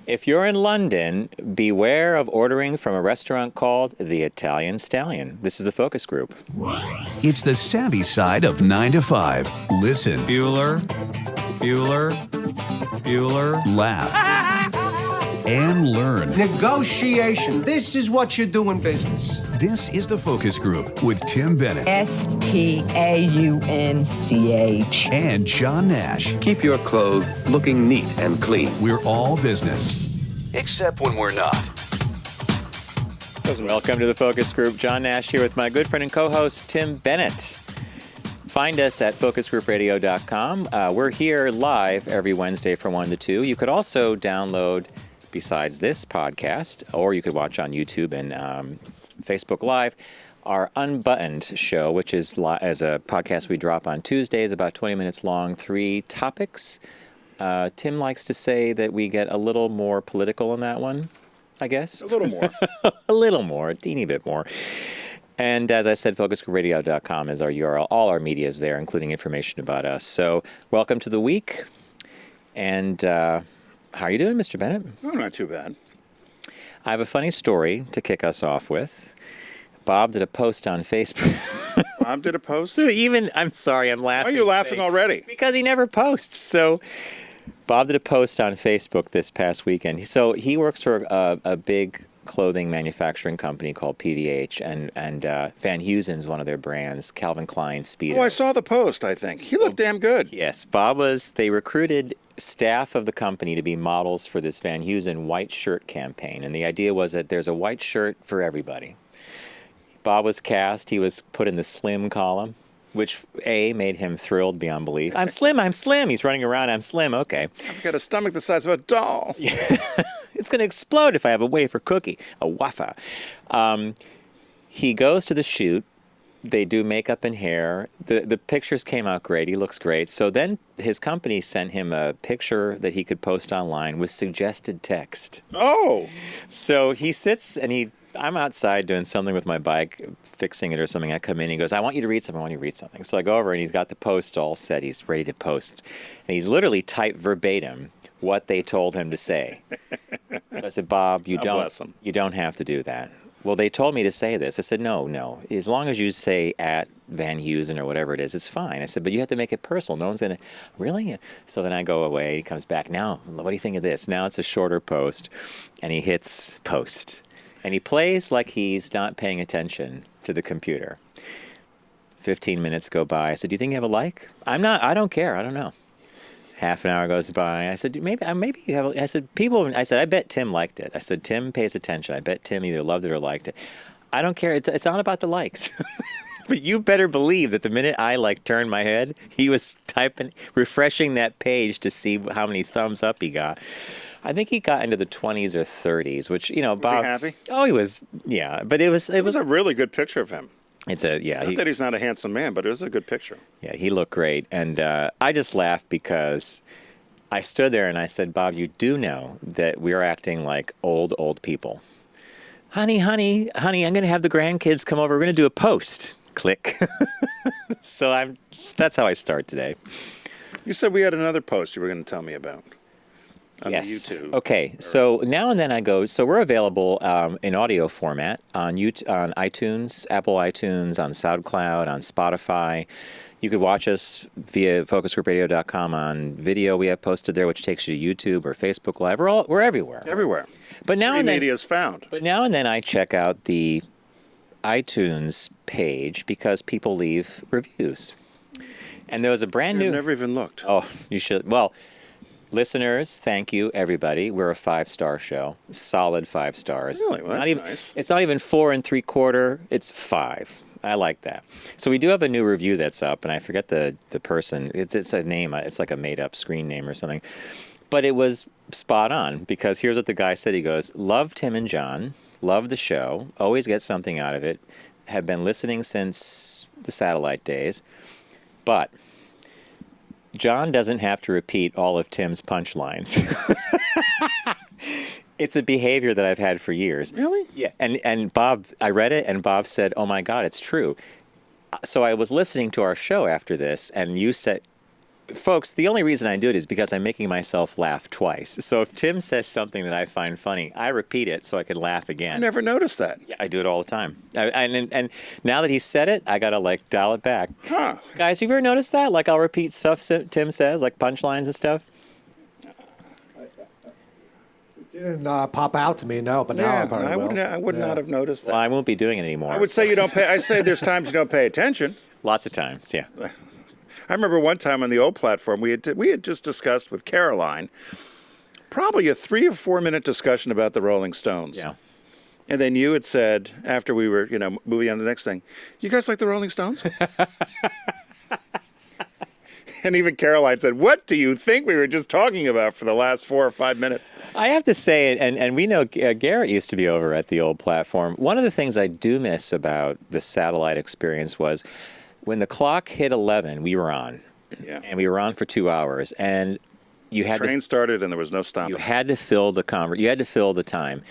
If you're in London, beware of ordering from a restaurant called the Italian Stallion. This is the focus group. It's the savvy side of 9 to 5. Listen. Bueller. Laugh. And learn. Negotiation. This is what you do in business. This is the focus group with Tim Bennett Staunch. and John Nash. Keep your clothes looking neat and clean. We're all business, except when we're not. Welcome to the focus group. John Nash here with my good friend and co-host, Tim Bennett. Find us at focusgroupradio.com. We're here live every Wednesday from 1 to 2. You could also download, besides this podcast, or you could watch on YouTube and Facebook Live, our Unbuttoned show, which is as a podcast we drop on Tuesdays, about 20 minutes long, 3 topics. Tim likes to say that we get a little more political in that one, I guess. A little more. A little more, a teeny bit more. And as I said, focusgroupradio.com is our URL. All our media is there, including information about us. So welcome to the week. And how are you doing, Mr. Bennett? Oh, not too bad. I have a funny story to kick us off with. Bob did a post on Facebook. Bob did a post? So I'm sorry, I'm laughing. Why are you laughing already? Because he never posts. So Bob did a post on Facebook this past weekend. So he works for a big clothing manufacturing company called PVH, and Van Heusen's one of their brands, Calvin Klein, Speedo. Oh, I saw the post, I think. He looked damn good. Yes, they recruited staff of the company to be models for this Van Heusen white shirt campaign, and the idea was that there's a white shirt for everybody. Bob was cast. He was put in the slim column, which made him thrilled beyond belief. I'm slim. He's running around. I'm slim. Okay. I've got a stomach the size of a doll. It's going to explode if I have a wafer cookie, a waffle. He goes to the shoot. They do makeup and hair. The pictures came out great. He looks great. So then his company sent him a picture that he could post online with suggested text. Oh. So he sits and I'm outside doing something with my bike, fixing it or something. I come in, he goes, I want you to read something. So I go over and he's got the post all set. He's ready to post. And he's literally typed verbatim what they told him to say. So I said, Bob, you don't have to do that. Well, they told me to say this. I said, no. As long as you say at Van Heusen or whatever it is, it's fine. I said, but you have to make it personal. No one's going to, really? So then I go away. He comes back. Now, what do you think of this? Now it's a shorter post. And he hits post. And he plays like he's not paying attention to the computer. 15 minutes go by. I said, do you think you have a like? I don't care. I don't know. Half an hour goes by. I said, maybe you have I said, I bet Tim liked it. I said, Tim pays attention. I bet Tim either loved it or liked it. I don't care. It's not about the likes. But you better believe that the minute I turned my head, he was refreshing that page to see how many thumbs up he got. I think he got into the 20s or 30s, which, Bob... Was he happy? Oh, he was, yeah. But it was a really good picture of him. Not that he's not a handsome man, but it was a good picture. Yeah, he looked great. And I just laughed because I stood there and I said, Bob, you do know that we're acting like old people. Honey, I'm going to have the grandkids come over. We're going to do a post. Click. So that's how I start today. You said we had another post you were going to tell me about. On YouTube. Okay. So now and then I go. So we're available in audio format on iTunes, Apple iTunes, on SoundCloud, on Spotify. You could watch us via focusgroupradio.com on video we have posted there, which takes you to YouTube or Facebook Live. We're everywhere. Everywhere. But now and then media is found. But now and then I check out the iTunes page because people leave reviews. And there was a brand new. I've never even looked. Oh, you should. Well. Listeners, thank you, everybody. We're a 5-star show. Solid 5 stars. Really? Well, that's nice. It's not even 4 3/4. It's 5. I like that. So we do have a new review that's up, and I forget the person. It's a name. It's like a made-up screen name or something. But it was spot on, because here's what the guy said. He goes, love Tim and John. Love the show. Always get something out of it. Have been listening since the satellite days. But John doesn't have to repeat all of Tim's punchlines. It's a behavior that I've had for years. Really? Yeah. And Bob, I read it, and Bob said, oh, my God, it's true. So I was listening to our show after this, and you said, folks, the only reason I do it is because I'm making myself laugh twice. So if Tim says something that I find funny, I repeat it so I can laugh again. I never noticed that. Yeah, I do it all the time. And now that he said it, I gotta like dial it back. Huh. Guys, have you ever noticed that? Like I'll repeat stuff Tim says, like punchlines and stuff. Didn't pop out to me, no, but now I Yeah, probably I will. would not have noticed that. Well, I won't be doing it anymore. I would say you don't pay. I say there's times you don't pay attention. Lots of times, yeah. I remember one time on the old platform we had just discussed with Caroline probably a 3 or 4 minute discussion about the Rolling Stones. Yeah. And then you had said after we were moving on to the next thing, you guys like the Rolling Stones? And even Caroline said, "What do you think we were just talking about for the last 4 or 5 minutes?" I have to say, and we know Garrett used to be over at the old platform. One of the things I do miss about the satellite experience was when the clock hit 11, we were on. Yeah. And we were on for 2 hours. And you had Train started and there was no stopping. you had to fill you had to fill the time.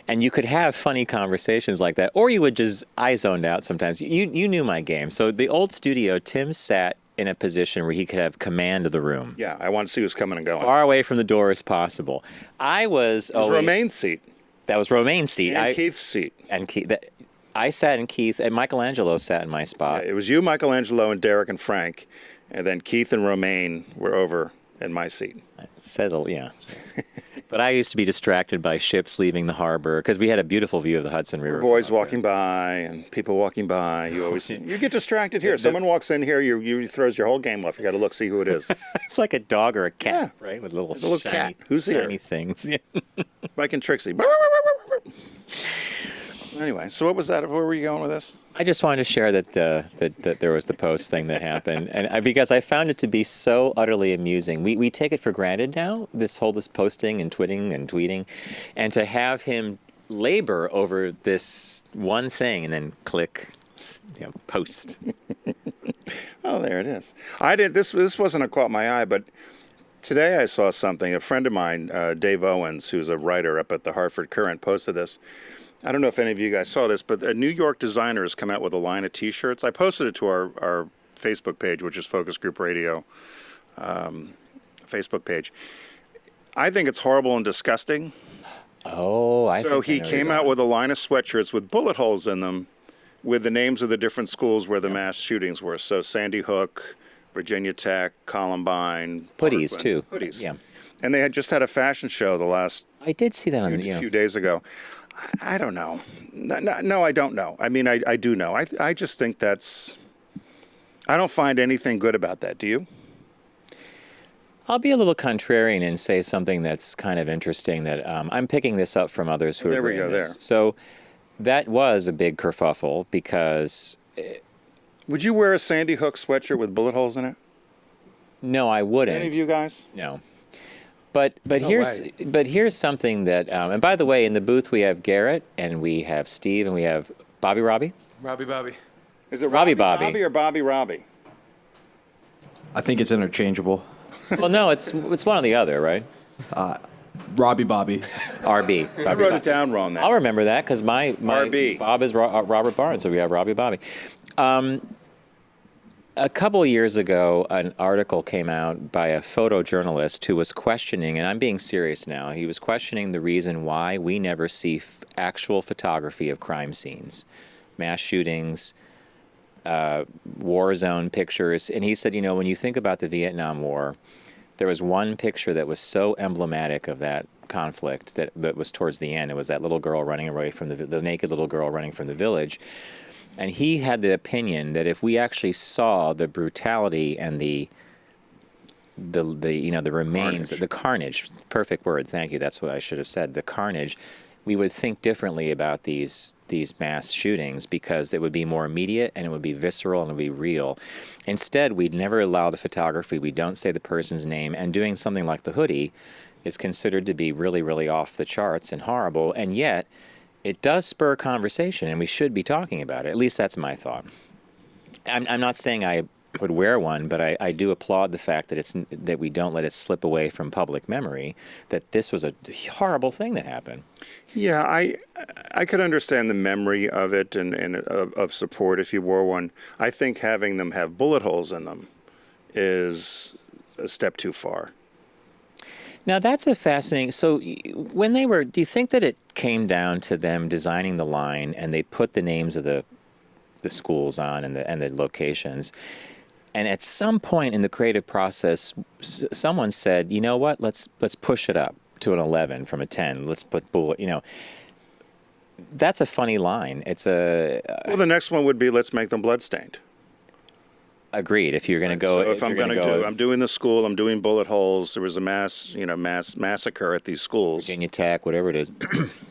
And you could have funny conversations like that. Or you would just, I zoned out sometimes. You knew my game. So the old studio, Tim sat in a position where he could have command of the room. Yeah, I wanted to see who's coming and going. Far away from the door as possible. I was It was always... Romaine's seat That was Romaine's seat. and Keith's seat. And Keith, I sat in Keith, and Michelangelo sat in my spot. It was you, Michelangelo, and Derek and Frank, and then Keith and Romaine were over in my seat. It says, yeah. But I used to be distracted by ships leaving the harbor because we had a beautiful view of the Hudson River. Boys walking by and people walking by. You get distracted here. Someone walks in here, you throws your whole game off. You got to look, see who it is. It's like a dog or a cat, Yeah. right? With little, a little shiny, cat. Who's here? shiny things. Yeah. Mike and Trixie. Anyway, so what was that? Where were you going with this? I just wanted to share that that there was the post thing that happened, and because I found it to be so utterly amusing. We take it for granted now, this posting and tweeting, and to have him labor over this one thing and then click, post. Oh, there it is. I did this. This wasn't a caught my eye, but today I saw something. A friend of mine, Dave Owens, who's a writer up at the Hartford Courant, posted this. I don't know if any of you guys saw this, but a New York designer has come out with a line of T-shirts. I posted it to our Facebook page, which is Focus Group Radio Facebook page. I think it's horrible and disgusting. Oh, So he came out with a line of sweatshirts with bullet holes in them with the names of the different schools where the mass shootings were. So Sandy Hook, Virginia Tech, Columbine. hoodies Parkland. too. Hoodies. Yeah, And they had just had a fashion show the last I did see that on the few days ago. I don't know. No, I don't know. I mean, I do know. I just think I don't find anything good about that. Do you? I'll be a little contrarian and say something that's kind of interesting that I'm picking this up from others who There have we written go, this. there. So that was a big kerfuffle because Would you wear a Sandy Hook sweatshirt with bullet holes in it? no, I wouldn't. Any of you guys? No. But here's something that and by the way, in the booth we have Garrett and we have Steve and we have Robbie. Robbie. Is it Robbie Robbie or Bobby Robbie? I think it's interchangeable. Well, no, it's one or the other, right? Robbie Bobby. RB. I Robbie wrote Bobby. it down wrong. I'll remember that because my RB. Bob is Robert Barnes, so we have Robbie Bobby. A couple of years ago, an article came out by a photojournalist who was questioning, and I'm being serious now, he was questioning the reason why we never see actual photography of crime scenes, mass shootings, war zone pictures. And he said, when you think about the Vietnam War, there was one picture that was so emblematic of that conflict that was towards the end. It was that little girl running away from the naked little girl running from the village. And he had the opinion that if we actually saw the brutality and the remains, the carnage, perfect word, thank you, that's what I should have said, the carnage, we would think differently about these mass shootings because it would be more immediate and it would be visceral and it would be real. Instead, we'd never allow the photography, we don't say the person's name, and doing something like the hoodie is considered to be really, really off the charts and horrible, and yet it does spur conversation, and we should be talking about it. At least that's my thought. I'm not saying I would wear one, but I do applaud the fact that we don't let it slip away from public memory, that this was a horrible thing that happened. Yeah, I could understand the memory of it and of support if you wore one. I think having them have bullet holes in them is a step too far. Now that's a fascinating. So when they were, do you think that it came down to them designing the line and they put the names of the schools on and the locations, and at some point in the creative process, someone said, you know what, let's push it up to an 11 from a 10. Let's put bullet. That's a funny line. It's a Well, the next one would be let's make them bloodstained. agreed. If you're going to go, So if I'm going to do, I'm doing the school, I'm doing bullet holes. There was a mass massacre at these schools. Virginia Tech, whatever it is.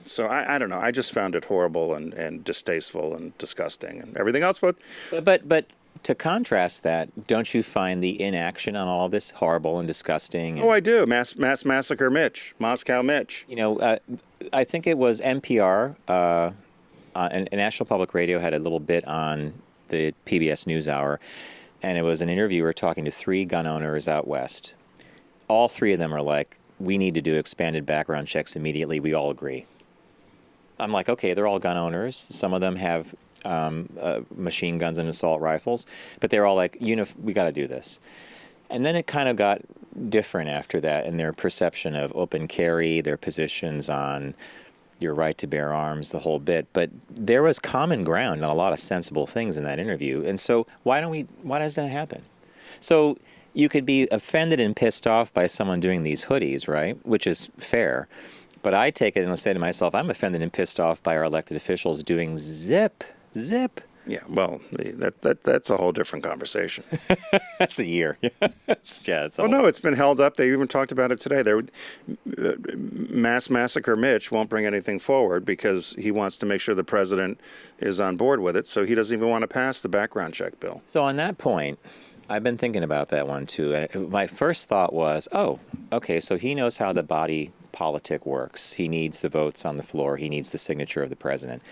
So I don't know. I just found it horrible and distasteful and disgusting and everything else. But But to contrast that, don't you find the inaction on all this horrible and disgusting? And, I do. Mass massacre, Mitch, Moscow, Mitch. I think it was NPR, and National Public Radio had a little bit on the PBS NewsHour, and it was an interviewer talking to 3 gun owners out west. All 3 of them are like, we need to do expanded background checks immediately. We all agree. I'm like, okay, they're all gun owners. Some of them have machine guns and assault rifles, but they're all like, we got to do this. And then it kind of got different after that in their perception of open carry, their positions on your right to bear arms, the whole bit. But there was common ground on a lot of sensible things in that interview. And so why does that happen? So you could be offended and pissed off by someone doing these hoodies, right? Which is fair. But I take it and say to myself, I'm offended and pissed off by our elected officials doing zip. Yeah, well, that's a whole different conversation. That's a year. It's No, it's been held up. They even talked about it today. Mass massacre Mitch won't bring anything forward because he wants to make sure the president is on board with it, so he doesn't even want to pass the background check bill. So on that point, I've been thinking about that one too. And my first thought was, oh, okay, so he knows how the body politic works. He needs the votes on the floor. He needs the signature of the president.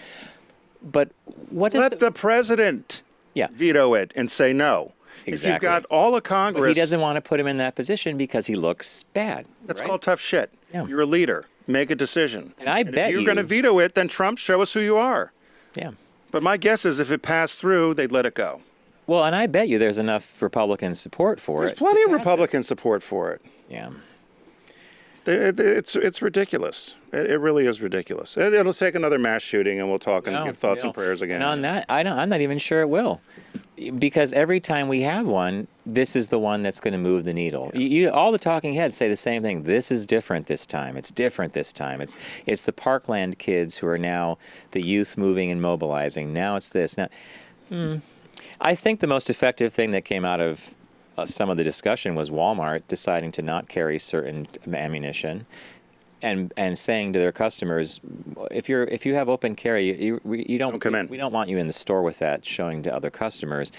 But what does Let the president veto it and say no. Exactly. If you've got all of Congress... But he doesn't want to put him in that position because he looks bad. That's right? called tough shit. Yeah. You're a leader. Make a decision. And I bet if you're going to veto it, then Trump, show us who you are. Yeah. But my guess is if it passed through, they'd let it go. Well, and I bet you there's enough Republican support for There's it. plenty of Republican support for it. Yeah. It's ridiculous. It really is ridiculous. It'll take another mass shooting, and we'll talk and give thoughts and prayers again. And on that, I'm not even sure it will, because every time we have one, this is the one that's going to move the needle. Yeah. All the talking heads say the same thing. This is different this time. It's different this time. It's the Parkland kids who are now the youth moving and mobilizing. Now it's this. Now, I think the most effective thing that came out of some of the discussion was Walmart deciding to not carry certain ammunition, and saying to their customers, if you have open carry, you don't come in. We don't want you in the store with that, showing to other customers.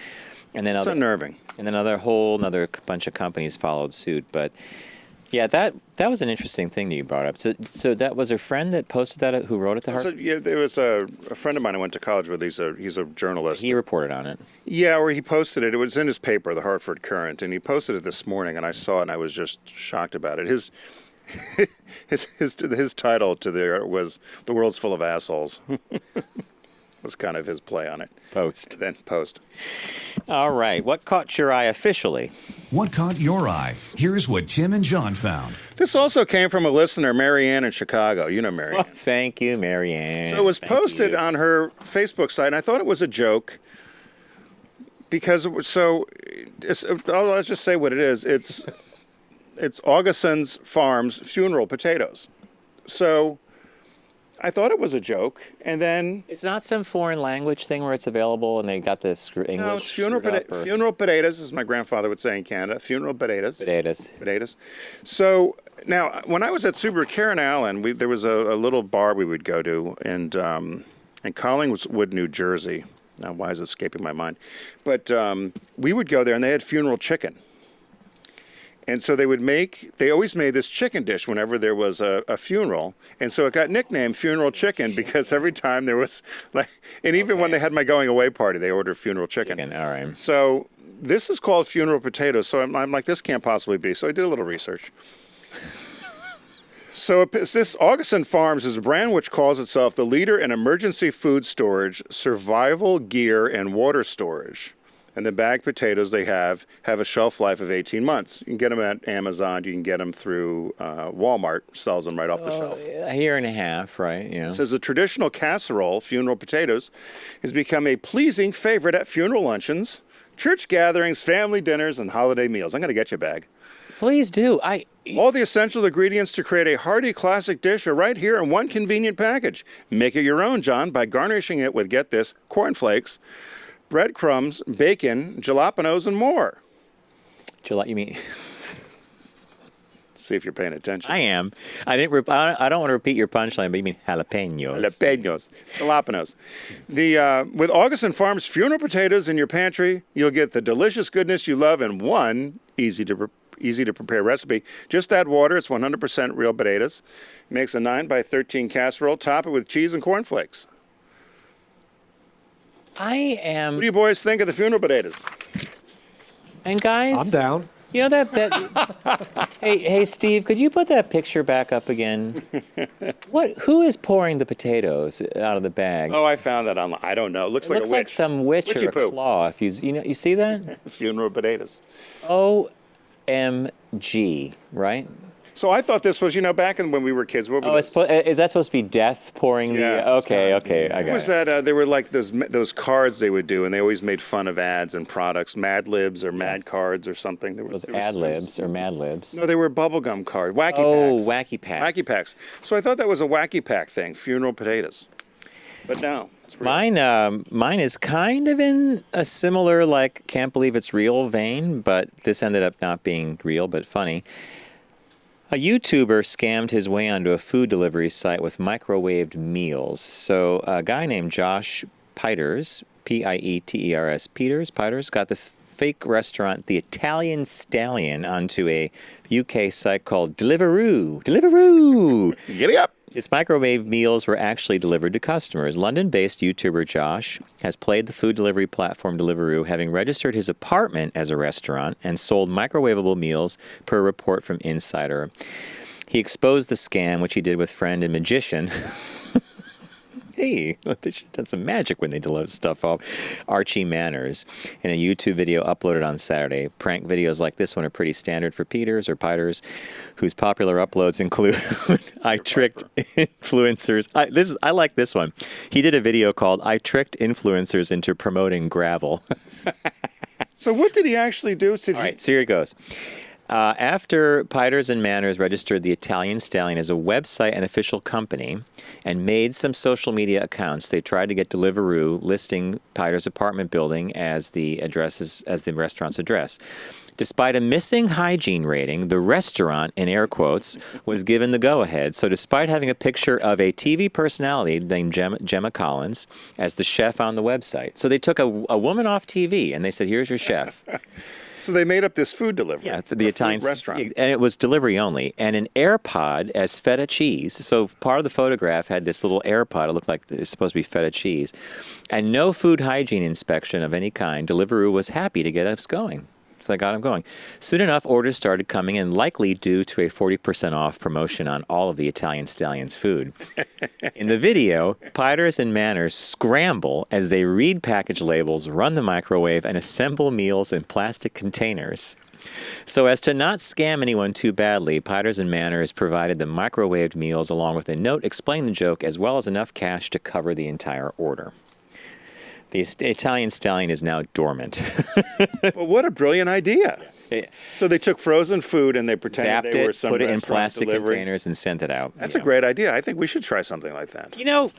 And then it's unnerving. And then another bunch of companies followed suit. But yeah, that was an interesting thing that you brought up. So that was a friend that posted that, who wrote it to Harvard? Yeah, there was a friend of mine I went to college with. He's a journalist. He reported on it. Yeah, or he posted it. It was in his paper, the Hartford Courant, and he posted it this morning, and I saw it, and I was just shocked about it. His title to there was "The World's Full of Assholes." Was kind of his play on it. Post. All right. What caught your eye officially? What caught your eye? Here's what Tim and John found. This also came from a listener, Marianne in Chicago. You know Marianne. Oh, thank you, Marianne. So it was posted on her Facebook site, and I thought it was a joke because let's just say what it is. It's Augustin's Farms funeral potatoes. So I thought it was a joke, and then... It's not some foreign language thing where it's available and they got this English... No, it's funeral potatoes, as my grandfather would say in Canada. Funeral potatoes. Potatoes. So, now, when I was at Subaru, Karen Allen, there was a little bar we would go to in Collingwood, New Jersey. Now, why is it escaping my mind? But we would go there, and they had funeral chicken. And so they always made this chicken dish whenever there was a funeral. And so it got nicknamed Funeral Chicken because every time there was, and even when they had my going away party, they ordered funeral chicken. All right. So this is called funeral potatoes. So I'm like, this can't possibly be. So I did a little research. So this Augustin Farms is a brand which calls itself the leader in emergency food storage, survival gear, and water storage. And the bagged potatoes they have a shelf life of 18 months. You can get them at Amazon. You can get them through Walmart. Sells them right off the shelf. A year and a half, right? You know. It says the traditional casserole, funeral potatoes, has become a pleasing favorite at funeral luncheons, church gatherings, family dinners, and holiday meals. I'm going to get you a bag. Please do. All the essential ingredients to create a hearty classic dish are right here in one convenient package. Make it your own, John, by garnishing it with, get this, cornflakes, breadcrumbs, bacon, jalapenos, and more. You mean? See if you're paying attention. I am. I didn't. I don't want to repeat your punchline, but you mean jalapenos. Jalapenos, jalapenos. With August and Farms funeral potatoes in your pantry, you'll get the delicious goodness you love in one easy to prepare recipe. Just add water. It's 100% real potatoes. Makes a 9 by 13 casserole. Top it with cheese and cornflakes. I am. What do you boys think of the funeral potatoes? And guys, I'm down. You know that hey Steve, could you put that picture back up again? Who is pouring the potatoes out of the bag? Oh, I found that online. I don't know. It looks like a witch. Looks like some witch Witchy or a poo. claw. If you see that? Funeral potatoes. OMG, right? So I thought this was, back when we were kids. What Oh, is that supposed to be death pouring Yeah, the? it's Okay, I got What was it. that? They were like those cards they would do, and they always made fun of ads and products, Mad Libs or Mad Cards or something. Those ad libs or mad libs. No, they were bubblegum card, wacky Oh, packs. wacky packs. Wacky packs. So I thought that was a wacky pack thing, funeral potatoes. But no, it's real. Mine is kind of in a similar, like, can't believe it's real vein, but this ended up not being real, but funny. A YouTuber scammed his way onto a food delivery site with microwaved meals. So a guy named Josh Pieters, Pieters, got the fake restaurant, the Italian Stallion, onto a UK site called Deliveroo. Giddy up. His microwave meals were actually delivered to customers. London-based YouTuber Josh has played the food delivery platform Deliveroo, having registered his apartment as a restaurant and sold microwavable meals per a report from Insider. He exposed the scam, which he did with friend and magician. Hey, they should have done some magic when they deliver stuff off. Archie Manners, in a YouTube video uploaded on Saturday. Prank videos like this one are pretty standard for Pieters, whose popular uploads include I tricked influencers. I like this one. He did a video called I tricked influencers into promoting gravel. So what did he actually do? All right, so here it goes. After Pieters and Manners registered the Italian Stallion as a website and official company and made some social media accounts, they tried to get Deliveroo listing Pieters' apartment building as the restaurant's address. Despite a missing hygiene rating, the restaurant, in air quotes, was given the go-ahead. So despite having a picture of a TV personality named Gemma Collins as the chef on the website. So they took a woman off TV and they said, here's your chef. So they made up this food delivery. Yeah, the Italian restaurant. And it was delivery only. And an AirPod as feta cheese. So part of the photograph had this little AirPod. It looked like it's supposed to be feta cheese. And no food hygiene inspection of any kind. Deliveroo was happy to get us going. So I got them going. Soon enough, orders started coming in, likely due to a 40% off promotion on all of the Italian Stallion's food. In the video, Pieters and Manners scramble as they read package labels, run the microwave, and assemble meals in plastic containers. So as to not scam anyone too badly, Pieters and Manners provided the microwaved meals along with a note explaining the joke, as well as enough cash to cover the entire order. The Italian Stallion is now dormant. Well, what a brilliant idea. Yeah. So they took frozen food and they pretended Zapped they were it, some put it in restaurant plastic delivery. containers, and sent it out. That's a great idea. I think we should try something like that. You know,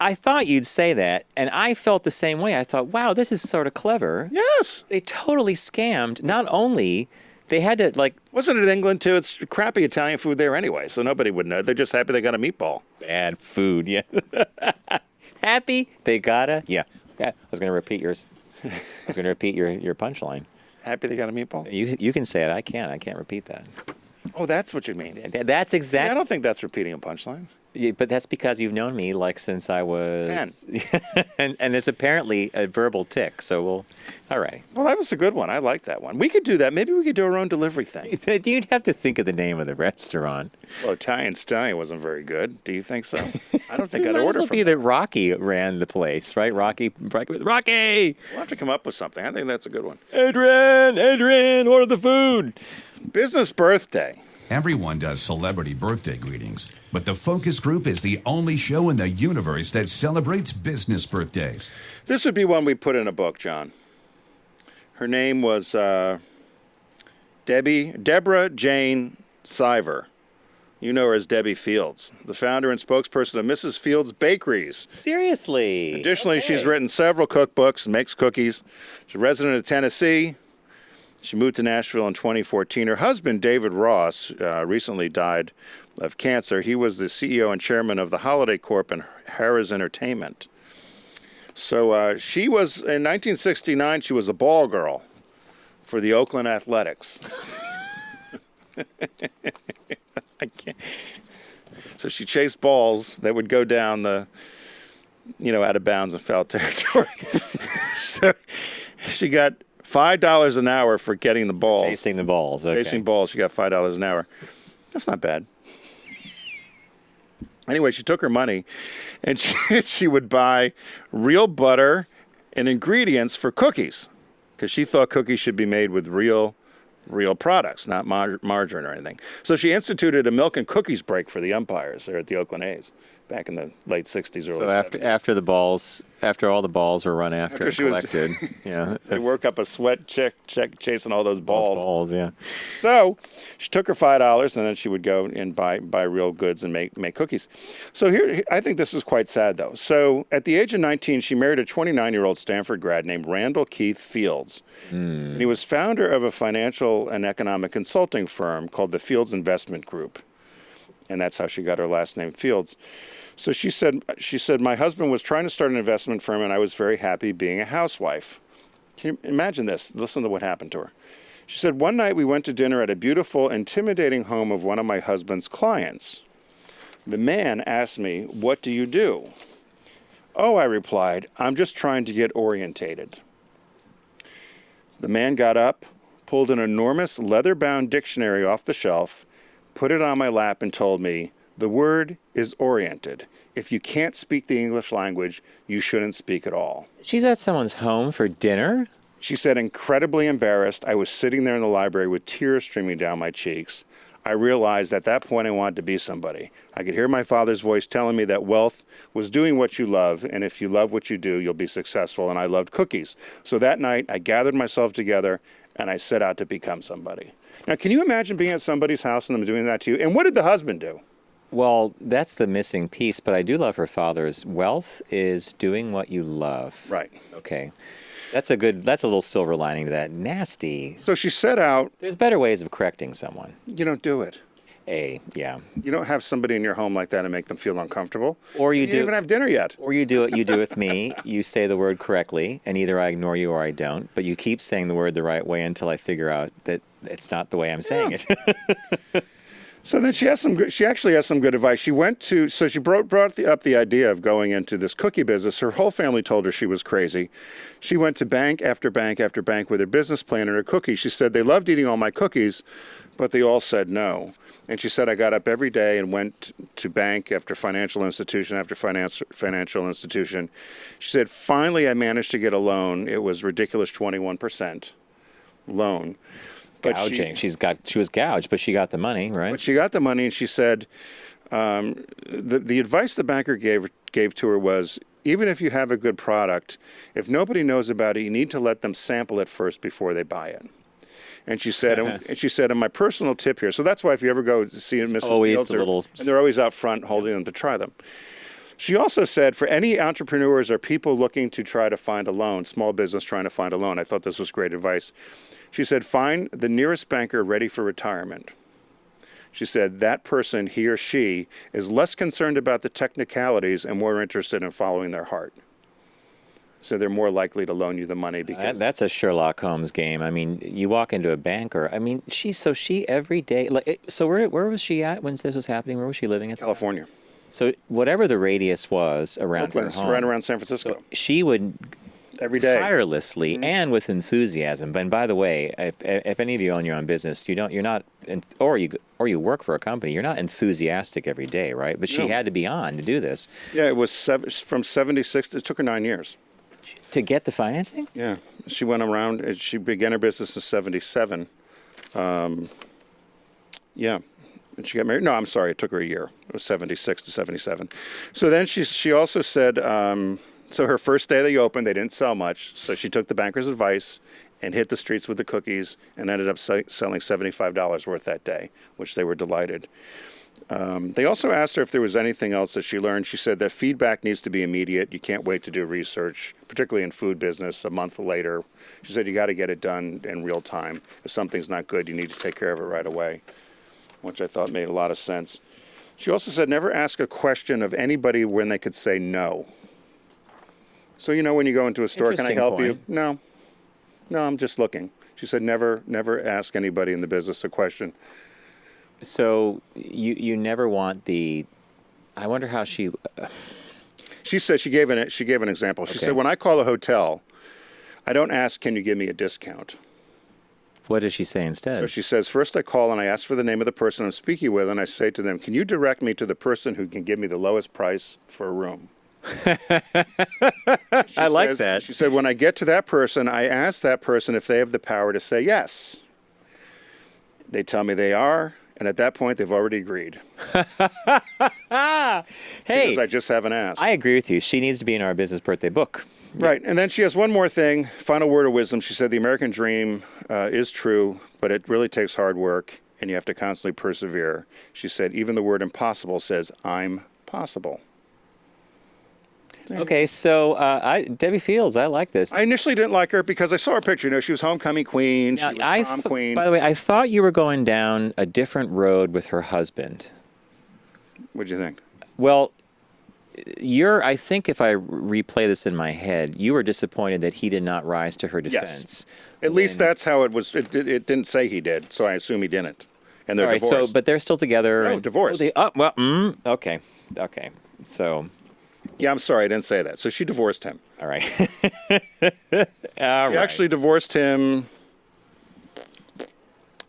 I thought you'd say that, and I felt the same way. I thought, wow, this is sort of clever. Yes. They totally scammed. Not only, they had to, like... Wasn't it England, too? It's crappy Italian food there anyway, so nobody would know. They're just happy they got a meatball. Bad food, yeah. Happy they gotta... Yeah, I was going to repeat yours. I was going to repeat your punchline. Happy they got a meatball? You can say it. I can't. I can't repeat that. Oh, that's what you mean. That's I exactly. don't think that's repeating a punchline. Yeah, but that's because you've known me like since I was 10. and it's apparently a verbal tick. So we'll, all right. Well, that was a good one. I like that one. We could do that. Maybe we could do our own delivery thing. You'd have to think of the name of the restaurant. Well, Italian Stallion wasn't very good. Do you think so? I don't think It I'd might as order well from be them. that Rocky ran the place, right? Rocky. Rocky. We'll have to come up with something. I think that's a good one. Adrian, order the food. Business birthday. Everyone does celebrity birthday greetings, but the Focus Group is the only show in the universe that celebrates business birthdays. This would be one we put in a book, John. Her name was Deborah Jane Siver. You know her as Debbi Fields, the founder and spokesperson of Mrs. Fields Bakeries. Seriously. Additionally, she's Okay. written several cookbooks and makes cookies. She's a resident of Tennessee. She moved to Nashville in 2014. Her husband, David Ross, recently died of cancer. He was the CEO and chairman of the Holiday Corp and Harrah's Entertainment. So she was, in 1969, she was a ball girl for the Oakland Athletics. I can't. So she chased balls that would go down the, out of bounds and foul territory. So she got $5 an hour for getting the balls. Chasing the balls. Okay. Chasing balls, she got $5 an hour. That's not bad. Anyway, she took her money, and she would buy real butter and ingredients for cookies, because she thought cookies should be made with real products, not margarine or anything. So she instituted a milk and cookies break for the umpires there at the Oakland A's back in the late 60s, early So 70s. after all the balls were run after and she was- collected, yeah, They work up a sweat check chasing all those balls. yeah. So she took her $5, and then she would go and buy real goods and make cookies. So here, I think this is quite sad, though. So at the age of 19, she married a 29-year-old Stanford grad named Randall Keith Fields. And he was founder of a financial and economic consulting firm called the Fields Investment Group. And that's how she got her last name, Fields. So she said, my husband was trying to start an investment firm, and I was very happy being a housewife. Can you imagine this? Listen to what happened to her. She said, one night we went to dinner at a beautiful, intimidating home of one of my husband's clients. The man asked me, what do you do? Oh, I replied, I'm just trying to get orientated. So the man got up, pulled an enormous leather-bound dictionary off the shelf, put it on my lap, and told me, the word is oriented. If you can't speak the English language, you shouldn't speak at all. She's at someone's home for dinner. She said, incredibly embarrassed, I was sitting there in the library with tears streaming down my cheeks. I realized at that point I wanted to be somebody. I could hear my father's voice telling me that wealth was doing what you love, and if you love what you do, you'll be successful, and I loved cookies. So that night, I gathered myself together, and I set out to become somebody. Now, can you imagine being at somebody's house and them doing that to you? And what did the husband do? Well, that's the missing piece, but I do love her father's. Wealth is doing what you love. Right. Okay. That's a little silver lining to that. Nasty. So she set out. There's better ways of correcting someone. You don't do it. Yeah. You don't have somebody in your home like that and make them feel uncomfortable. Or you didn't even have dinner yet. Or you do it with me. You say the word correctly, and either I ignore you or I don't. But you keep saying the word the right way until I figure out that it's not the way I'm saying it. So then she actually has some good advice. She brought up the idea of going into this cookie business. Her whole family told her she was crazy. She went to bank after bank after bank with her business plan and her cookies. She said, they loved eating all my cookies, but they all said no. And she said, I got up every day and went to bank after financial institution after financial institution. She said, finally I managed to get a loan. It was ridiculous 21% loan. But Gouging. She was gouged, but she got the money, right? But she got the money, and she said, the advice the banker gave to her was, even if you have a good product, if nobody knows about it, you need to let them sample it first before they buy it. And she said, and my personal tip here. So that's why if you ever go to see Mrs. Fields, and they're always out front holding them to try them. She also said, for any entrepreneurs or people looking to try to find a loan, small business trying to find a loan, I thought this was great advice. She said, find the nearest banker ready for retirement. She said, that person, he or she, is less concerned about the technicalities and more interested in following their heart. So they're more likely to loan you the money because That's a Sherlock Holmes game. I mean, you walk into a banker. I mean, she every day. So where was she at when this was happening? Where was she living at? California. So whatever the radius was around her Oakland's home, right around San Francisco. she would Every day. tirelessly and with enthusiasm. And by the way, if any of you own your own business, or you work for a company, you're not enthusiastic every day, right? But she No. had to be on to do this. Yeah, it was from 76. It took her 9 years. To get the financing? Yeah, she went around. She began her business in 77. Yeah, and she got married. No, I'm sorry, it took her a year. It was 76 to 77. So then she also said. So her first day they opened, they didn't sell much. So she took the banker's advice and hit the streets with the cookies and ended up selling $75 worth that day, which they were delighted. They also asked her if there was anything else that she learned. She said that feedback needs to be immediate. You can't wait to do research, particularly in food business a month later. She said you got to get it done in real time. If something's not good, you need to take care of it right away, which I thought made a lot of sense. She also said never ask a question of anybody when they could say no. So, when you go into a store, can I Interesting help you? point. No, I'm just looking. She said never ask anybody in the business a question. So you never want the. I wonder how she. She said she gave an example. She Okay. said when I call a hotel, I don't ask, can you give me a discount? What does she say instead? So she says, first I call and I ask for the name of the person I'm speaking with, and I say to them, can you direct me to the person who can give me the lowest price for a room? I like that. She said, when I get to that person, I ask that person if they have the power to say yes. They tell me they are, and at that point, they've already agreed. Hey, I just haven't asked. I agree with you. She needs to be in our business birthday book. Right. And then she has one more thing, final word of wisdom. She said the American dream is true, but it really takes hard work, and you have to constantly persevere. She said even the word impossible says, I'm possible. Okay, so Debbi Fields, I like this. I initially didn't like her because I saw her picture. She was homecoming queen. She Now, was prom queen. By the way, I thought you were going down a different road with her husband. What'd you think? Well, I think if I replay this in my head, you were disappointed that he did not rise to her defense. At least that's how it was. It didn't say he did, so I assume he didn't. And they're All right, divorced. but they're still together. No, divorced. Okay. So, Yeah, I'm sorry, I didn't say that. So she divorced him. all right. She actually divorced him.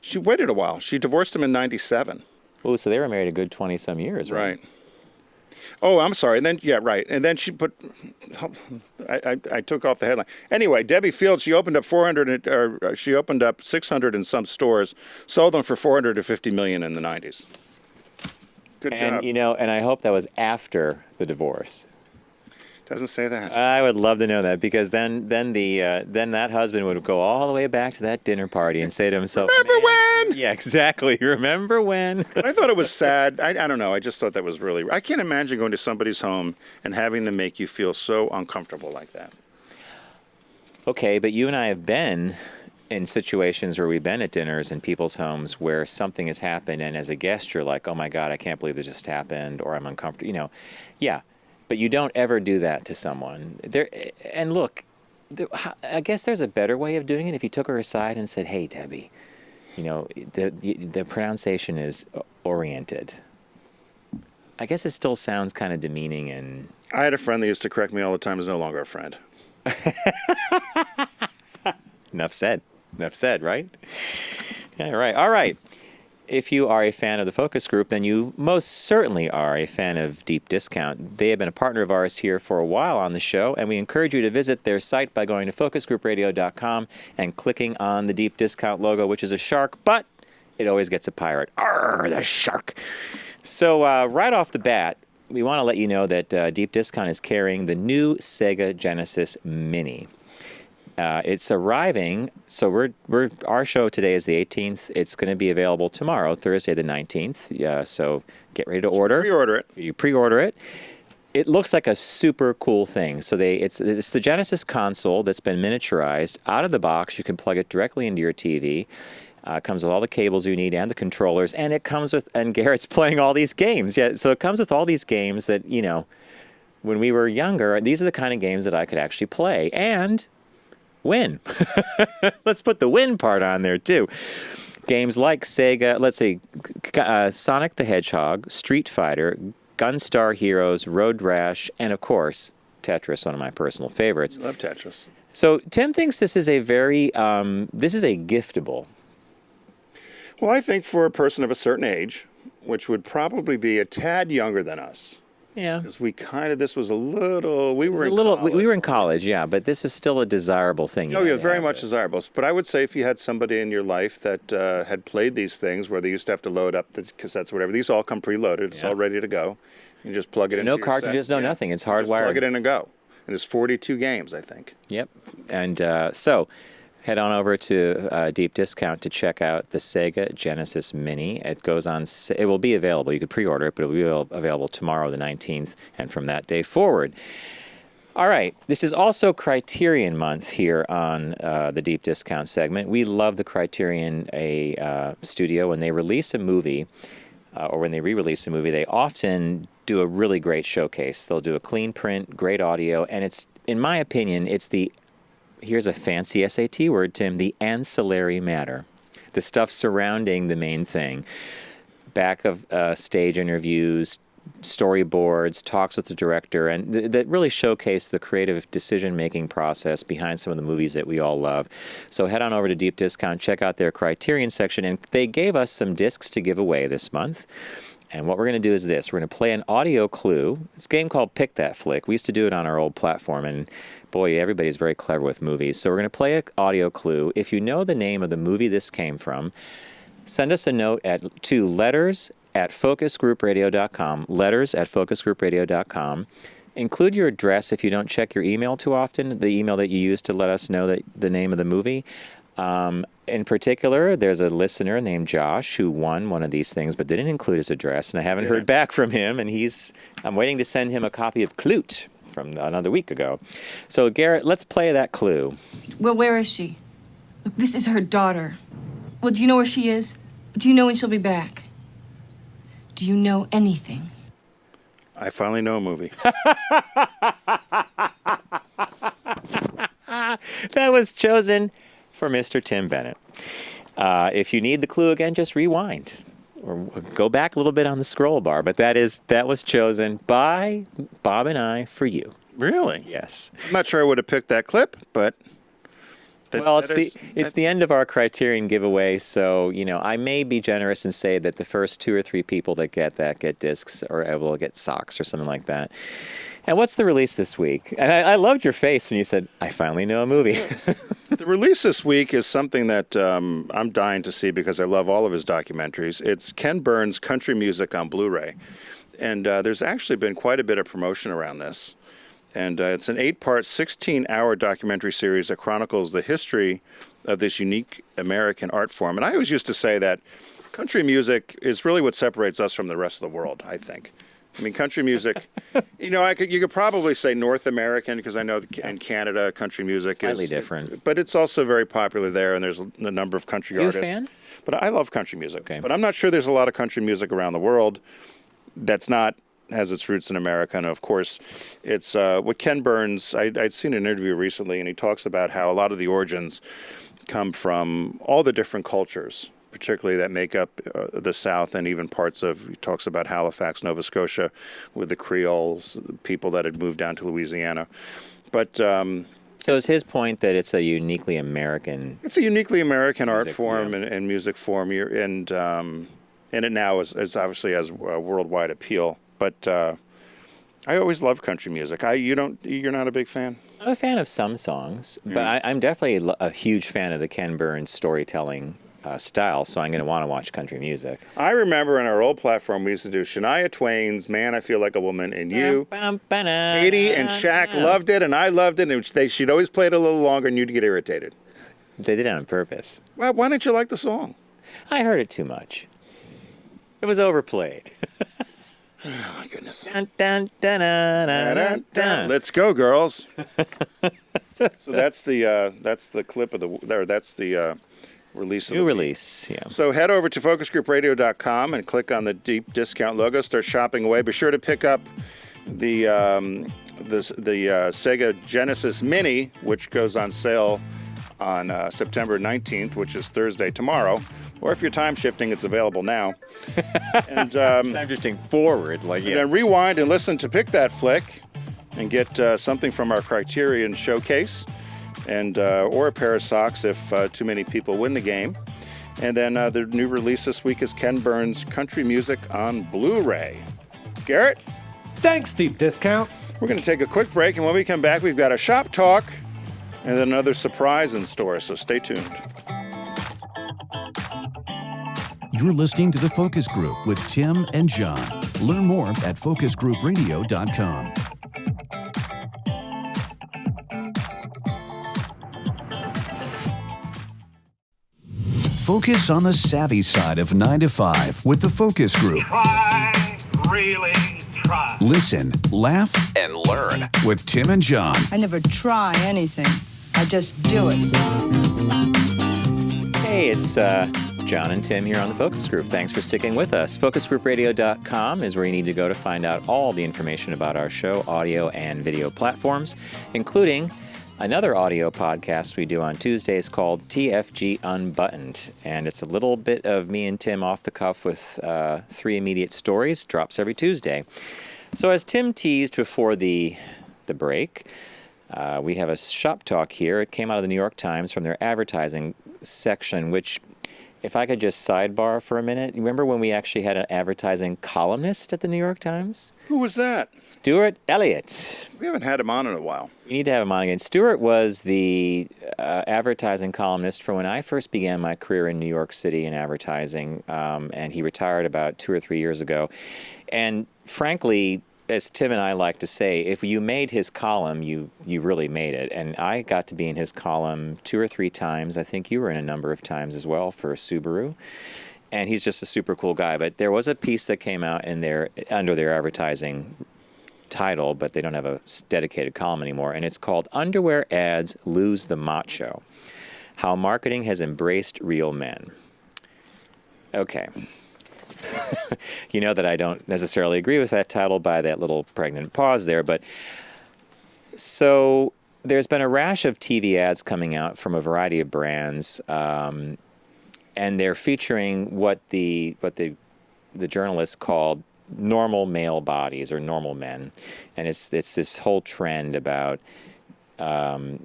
She waited a while. She divorced him in 97. Oh, so they were married a good 20-some years, right? Right. Oh, I'm sorry. And then, yeah, right. And then she put, I took off the headline. Anyway, Debbi Fields, she opened up 600 and some stores, sold them for $450 million in the 90s. Good job. And I hope that was after the divorce. Doesn't say that. I would love to know that, because then that husband would go all the way back to that dinner party and say to himself, Remember when? Yeah, exactly. Remember when? I thought it was sad. I don't know. I just thought that was really. I can't imagine going to somebody's home and having them make you feel so uncomfortable like that. Okay, but you and I have been in situations where we've been at dinners in people's homes where something has happened, and as a guest, you're like, oh my God, I can't believe this just happened, or I'm uncomfortable. Yeah. But you don't ever do that to someone. And look, I guess there's a better way of doing it. If you took her aside and said, "Hey, Debbi, the pronunciation is oriented." I guess it still sounds kind of demeaning. And I had a friend that used to correct me all the time. Is no longer a friend. Enough said. Enough said. Right? Yeah. Right. All right. If you are a fan of the Focus Group, then you most certainly are a fan of Deep Discount. They have been a partner of ours here for a while on the show, and we encourage you to visit their site by going to focusgroupradio.com and clicking on the Deep Discount logo, which is a shark, but it always gets a pirate. Arr, the shark. So right off the bat, we want to let you know that Deep Discount is carrying the new Sega Genesis Mini. It's arriving, so our show today is the 18th. It's going to be available tomorrow, Thursday the 19th. So get ready to order. Pre-order it. You pre-order it. It looks like a super cool thing. So it's the Genesis console that's been miniaturized. Out of the box, you can plug it directly into your TV. It comes with all the cables you need and the controllers, and it comes with, and Garrett's playing all these games. Yeah, so it comes with all these games that, when we were younger, these are the kind of games that I could actually play and win. Let's put the win part on there too. Games like Sega, let's see, Sonic the Hedgehog, Street Fighter, Gunstar Heroes, Road Rash, and of course, Tetris, one of my personal favorites. I love Tetris. So Tim thinks this is a very, this is a giftable. Well, I think for a person of a certain age, which would probably be a tad younger than us, Yeah. because this was a little, we were We were in college, yeah, but this was still a desirable thing. Oh, yeah, very much desirable. But I would say if you had somebody in your life that had played these things where they used to have to load up the cassettes or whatever, these all come preloaded. It's all ready to go. You just plug it into No your cartridges, set. no nothing. It's Just hardwired. plug it in and go. And there's 42 games, I think. Yep. And so head on over to Deep Discount to check out the Sega Genesis Mini. It goes on. It will be available. You could pre-order it, but it will be available tomorrow, the 19th, and from that day forward. All right. This is also Criterion Month here on the Deep Discount segment. We love the Criterion studio. When they release a movie, or when they re-release a movie, they often do a really great showcase. They'll do a clean print, great audio, and it's, in my opinion, it's the, here's a fancy SAT word, Tim, the ancillary matter. The stuff surrounding the main thing. Back of stage interviews, storyboards, talks with the director, and that really showcase the creative decision-making process behind some of the movies that we all love. So head on over to Deep Discount, check out their Criterion section, and they gave us some discs to give away this month. And what we're going to do is this. We're going to play an audio clue. It's a game called Pick That Flick. We used to do it on our old platform, and boy, everybody's very clever with movies. So we're going to play an audio clue. If you know the name of the movie this came from, send us a note to letters@focusgroupradio.com, letters@focusgroupradio.com. Include your address if you don't check your email too often, the email that you use to let us know that the name of the movie. In particular, there's a listener named Josh who won one of these things but didn't include his address, and I haven't heard back from him, and I'm waiting to send him a copy of Clute from another week ago. So, Garrett, let's play that clue. Well, where is she? Look, this is her daughter. Well, do you know where she is? Do you know when she'll be back? Do you know anything? I finally know a movie. That was chosen for Mr. Tim Bennett. If you need the clue again, just rewind or go back a little bit on the scroll bar. But that was chosen by Bob and I for you. Really? Yes. I'm not sure I would have picked that clip, but... It's the end of our Criterion giveaway, so I may be generous and say that the first 2 or 3 people that get discs or will get socks or something like that. And what's the release this week? And I loved your face when you said, "I finally know a movie." The release this week is something that I'm dying to see because I love all of his documentaries. It's Ken Burns' Country Music on Blu-ray, and there's actually been quite a bit of promotion around this. And it's an 8-part, 16-hour documentary series that chronicles the history of this unique American art form. And I always used to say that country music is really what separates us from the rest of the world, I think. I mean, country music, you could probably say North American, because I know in Canada, country music Slightly is different. But it's also very popular there, and there's a number of country You a artists. fan? But I love country music. Okay. But I'm not sure there's a lot of country music around the world has its roots in America. And of course, it's what Ken Burns, I'd seen an interview recently, and he talks about how a lot of the origins come from all the different cultures, particularly that make up the South and even parts of, he talks about Halifax, Nova Scotia, with the Creoles, people that had moved down to Louisiana. But So is his point that it's a uniquely American? It's a uniquely American art Music, form yeah. and music form, and it now is obviously has a worldwide appeal. But I always love country music. You're not a big fan? I'm a fan of some songs, but I'm definitely a huge fan of the Ken Burns storytelling style, so I'm going to want to watch country music. I remember in our old platform we used to do Shania Twain's "Man, I Feel Like a Woman," and you, Katie, and Shaq loved it, and I loved it. And she'd always play it a little longer, and you'd get irritated. They did it on purpose. Well, why didn't you like the song? I heard it too much. It was overplayed. Oh my goodness! Dun, dun, dun, dun, dun, dun, dun. Let's go, girls. So that's the clip of that's the release. New release, yeah. So head over to focusgroupradio.com and click on the Deep Discount logo. Start shopping away. Be sure to pick up the Sega Genesis Mini, which goes on sale on September 19th, which is Thursday tomorrow. Or if you're time shifting, it's available now. And Time shifting forward, then rewind and listen to Pick That Flick, and get something from our Criterion showcase, and or a pair of socks if too many people win the game. And then the new release this week is Ken Burns' Country Music on Blu-ray. Garrett? Thanks, Deep Discount. We're going to take a quick break, and when we come back, we've got a shop talk and then another surprise in store, so stay tuned. You're listening to The Focus Group with Tim and John. Learn more at focusgroupradio.com. Focus on the savvy side of 9 to 5 with The Focus Group. Try, really try. Listen, laugh, and learn with Tim and John. I never try anything. I just do it. Hey, it's John and Tim here on the Focus Group. Thanks for sticking with us. FocusGroupRadio.com is where you need to go to find out all the information about our show, audio and video platforms, including another audio podcast we do on Tuesdays called TFG Unbuttoned. And it's a little bit of me and Tim off the cuff with 3 immediate stories. Drops every Tuesday. So as Tim teased before the break, we have a shop talk here. It came out of the New York Times from their advertising section, which, if I could just sidebar for a minute, you remember when we actually had an advertising columnist at the New York Times? Who was that? Stuart Elliott. We haven't had him on in a while. We need to have him on again. Stuart was the advertising columnist for when I first began my career in New York City in advertising, and he retired about 2 or 3 years ago. And frankly, as Tim and I like to say, if you made his column, you really made it. And I got to be in his column 2 or 3 times. I think you were in a number of times as well for Subaru. And he's just a super cool guy. But there was a piece that came out in under their advertising title, but they don't have a dedicated column anymore. And it's called Underwear Ads Lose the Macho: How Marketing Has Embraced Real Men. Okay. You know that I don't necessarily agree with that title by that little pregnant pause there, but so there's been a rash of TV ads coming out from a variety of brands, and they're featuring what the journalists called normal male bodies or normal men, and it's this whole trend about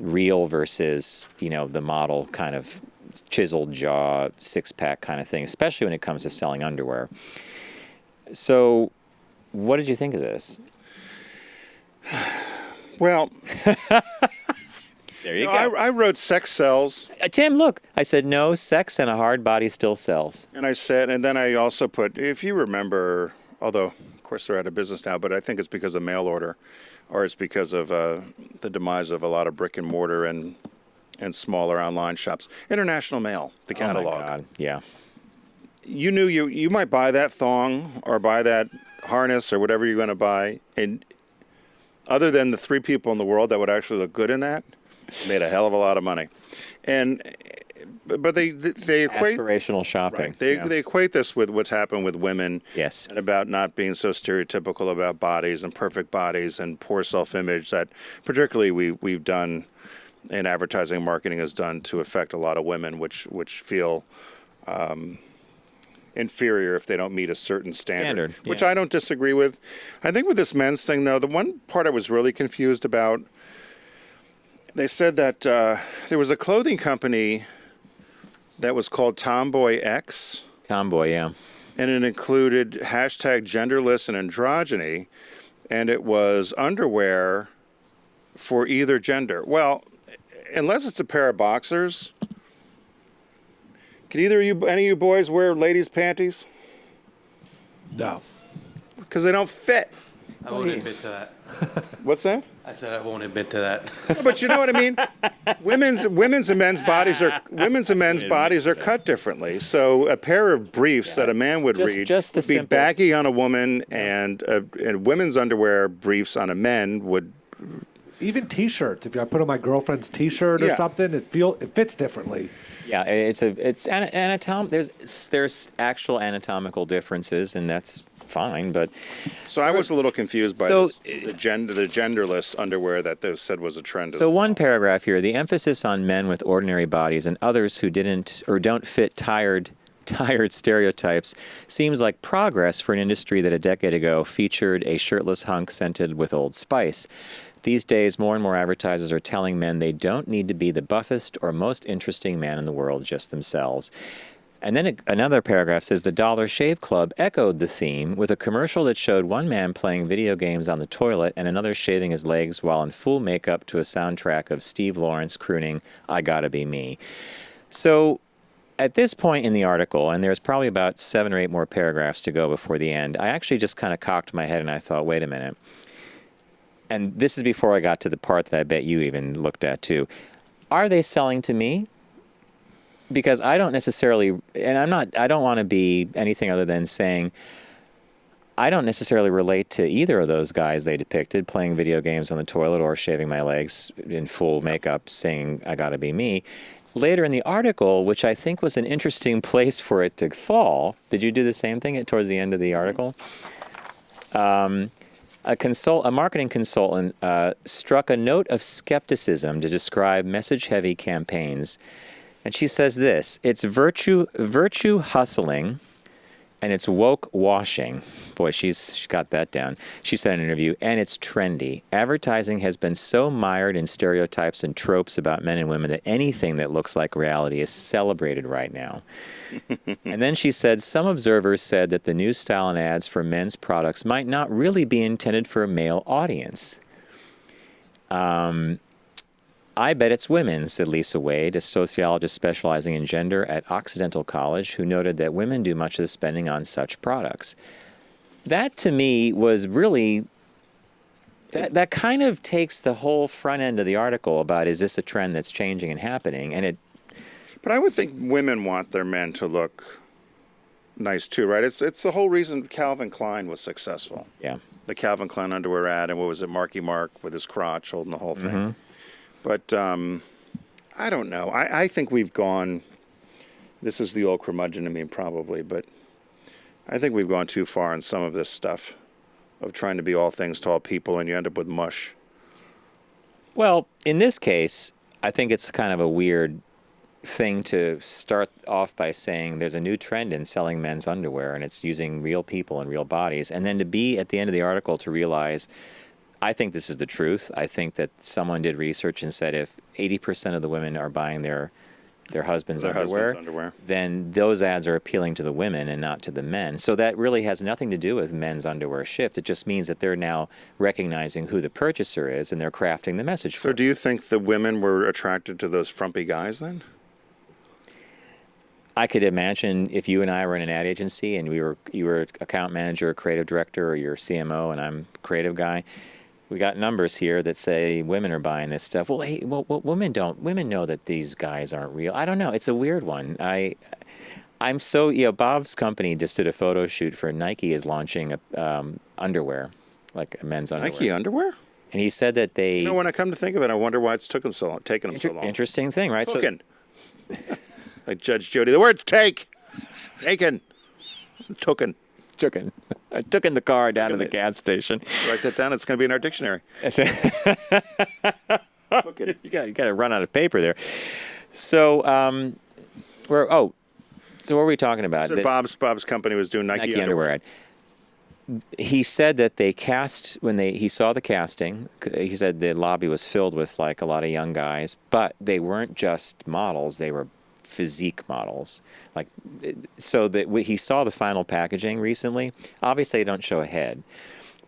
real versus the model kind of chiseled jaw, 6-pack kind of thing, especially when it comes to selling underwear. So, what did you think of this? Well, there you go. I wrote sex sells. Tim, look, I said no, sex and a hard body still sells. And I said, and then I also put, if you remember, although of course they're out of business now, but I think it's because of mail order, or it's because of the demise of a lot of brick and mortar and smaller online shops. International Mail, the catalog. Oh my God. Yeah. You knew you might buy that thong or buy that harness or whatever you're going to buy, and other than the 3 people in the world that would actually look good in that, made a hell of a lot of money. But they equate aspirational shopping. Right. They equate this with what's happened with women. Yes. And about not being so stereotypical about bodies and perfect bodies and poor self-image that particularly we've done. And advertising and marketing has done to affect a lot of women, which feel inferior if they don't meet a certain standard. Which I don't disagree with. I think with this men's thing, though, the one part I was really confused about, they said that there was a clothing company that was called Tomboy X. Tomboy, yeah. And it included #genderless and androgyny, and it was underwear for either gender. Well, unless it's a pair of boxers, can any of you boys wear ladies' panties? No. Because they don't fit. I won't admit to that. What's that? I said I won't admit to that. No, but you know what I mean. Women's and men's bodies are cut differently. So a pair of briefs that a man would read would be baggy on a woman, and women's underwear briefs on a man would. Even T-shirts. If I put on my girlfriend's T-shirt or something, it fits differently. Yeah, it's anatom. There's actual anatomical differences, and that's fine, but So I was a little confused by So- the genderless underwear that they said was a trend. So one paragraph here, the emphasis on men with ordinary bodies and others who didn't or don't fit tired stereotypes seems like progress for an industry that a decade ago featured a shirtless hunk scented with Old Spice. These days, more and more advertisers are telling men they don't need to be the buffest or most interesting man in the world, just themselves. And then another paragraph says the Dollar Shave Club echoed the theme with a commercial that showed one man playing video games on the toilet and another shaving his legs while in full makeup to a soundtrack of Steve Lawrence crooning "I Gotta Be Me." So at this point in the article, and there's probably about 7 or 8 more paragraphs to go before the end, I actually just kind of cocked my head and I thought, wait a minute. And this is before I got to the part that I bet you even looked at too. Are they selling to me? Because I don't necessarily, and I don't want to be anything other than saying I don't necessarily relate to either of those guys they depicted playing video games on the toilet or shaving my legs in full makeup saying I gotta be me. Later in the article, which I think was an interesting place for it to fall, did you do the same thing towards the end of the article? A marketing consultant struck a note of skepticism to describe message-heavy campaigns. And she says this, it's virtue hustling, and it's woke washing. Boy, she's got that down. She said in an interview, and it's trendy. Advertising has been so mired in stereotypes and tropes about men and women that anything that looks like reality is celebrated right now. And then she said, some observers said that the new style and ads for men's products might not really be intended for a male audience. I bet it's women, said Lisa Wade, a sociologist specializing in gender at Occidental College, who noted that women do much of the spending on such products. That, to me, was really... That kind of takes the whole front end of the article about, is this a trend that's changing and happening? And it... But I would think women want their men to look nice, too, right? It's the whole reason Calvin Klein was successful. Yeah. The Calvin Klein underwear ad, and what was it, Marky Mark with his crotch holding the whole thing. But I don't know. I think we've gone, this is the old curmudgeon in me probably, but I think we've gone too far in some of this stuff of trying to be all things to all people, and you end up with mush. Well, in this case, I think it's kind of a weird thing to start off by saying there's a new trend in selling men's underwear, and it's using real people and real bodies. And then to be at the end of the article to realize... I think this is the truth. I think that someone did research and said if 80% of the women are buying their husband's underwear, then those ads are appealing to the women and not to the men. So that really has nothing to do with men's underwear shift. It just means that they're now recognizing who the purchaser is and they're crafting the message for So do you think the women were attracted to those frumpy guys then? I could imagine if you and I were in an ad agency and you were account manager, or creative director, or you're CMO and I'm creative guy. We got numbers here that say women are buying this stuff. Well, hey, women don't. Women know that these guys aren't real. I don't know. It's a weird one. I'm so, Bob's company just did a photo shoot for Nike is launching underwear, like a men's underwear. Nike underwear? And he said that they... when I come to think of it, I wonder why it's taken them so long. Interesting thing, right? Taken. Like Judge Judy. The word's take. Taken. Tooken. Tooken. I took in the car down to the gas station. Write that down. It's going to be in our dictionary. You got to run out of paper there. So, so what were we talking about? So Bob's company was doing Nike underwear. He said that they cast he saw the casting. He said the lobby was filled with like a lot of young guys, but they weren't just models; they were physique models. Like, so that he saw the final packaging recently. Obviously, they don't show a head,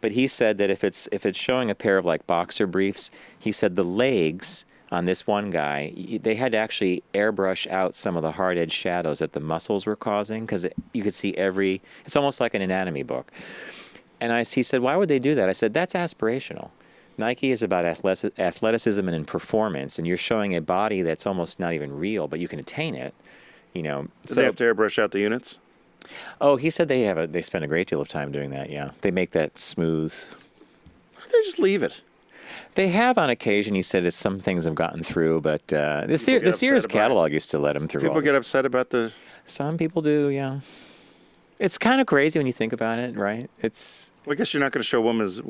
but he said that if it's showing a pair of like boxer briefs, he said the legs on this one guy, they had to actually airbrush out some of the hard edge shadows that the muscles were causing because you could see it's almost like an anatomy book. And he said, why would they do that? I said, that's aspirational. Nike is about athleticism and performance, and you're showing a body that's almost not even real, but you can attain it. Do they have to airbrush out the units? Oh, he said they spend a great deal of time doing that. Yeah, they make that smooth. They just leave it. They have on occasion. He said some things have gotten through, but the Sears catalog used to let them through. People get upset about the. Some people do, yeah. It's kind of crazy when you think about it, right? It's Well, I guess you're not going to show women's